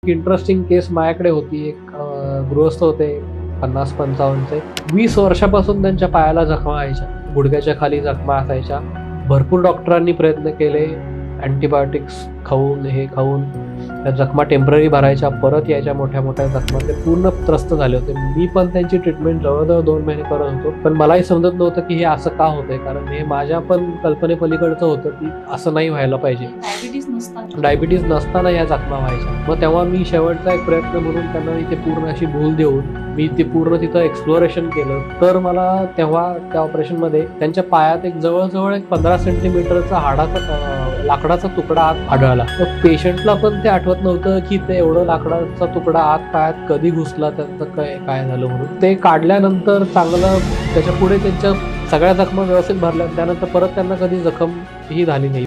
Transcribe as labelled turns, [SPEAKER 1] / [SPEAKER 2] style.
[SPEAKER 1] Interesting केस माझ्याकडे होती. एक गृहस्थ होते 50-55चे. 20 वर्षापासून त्यांच्या पायाला जखमा व्हायच्या, गुडघ्याच्या खाली जखमा असायच्या. भरपूर डॉक्टरांनी प्रयत्न केले, अँटीबायोटिक्स खाऊन हे खाऊन त्या जखमा टेम्पररी भरायच्या, परत यायच्या मोठ्या मोठ्या जखमा. ते पूर्ण त्रस्त झाले होते. मी पण त्यांची ट्रीटमेंट जवळजवळ 2 महिने करत होतो, पण मलाही समजत नव्हतं की हे असं का होतंय, कारण हे माझ्या पण कल्पनेपलीकडचं होतं की असं नाही व्हायला पाहिजे. डायबिटीज नसताना या जखमा व्हायच्या. मग तेव्हा मी शेवटचा एक प्रयत्न म्हणून त्यांना इथे पूर्ण अशी भूल देऊन मी ते पूर्ण तिथं एक्सप्लोरेशन केलं. तर मला तेव्हा त्या ऑपरेशनमध्ये त्यांच्या पायात एक जवळजवळ 15 सेंटीमीटरचा लाकडाचा तुकडा आत आढळला. तर पेशंटला पण ते आठवत नव्हतं की ते एवढं लाकडाचा तुकडा आत पायात कधी घुसला, त्यांचं काय झालं म्हणून. ते काढल्यानंतर चांगलं त्याच्या पुढे त्यांच्या सगळ्या जखमा व्यवस्थित भरल्या. त्यानंतर परत त्यांना कधी जखम ही झाली नाही.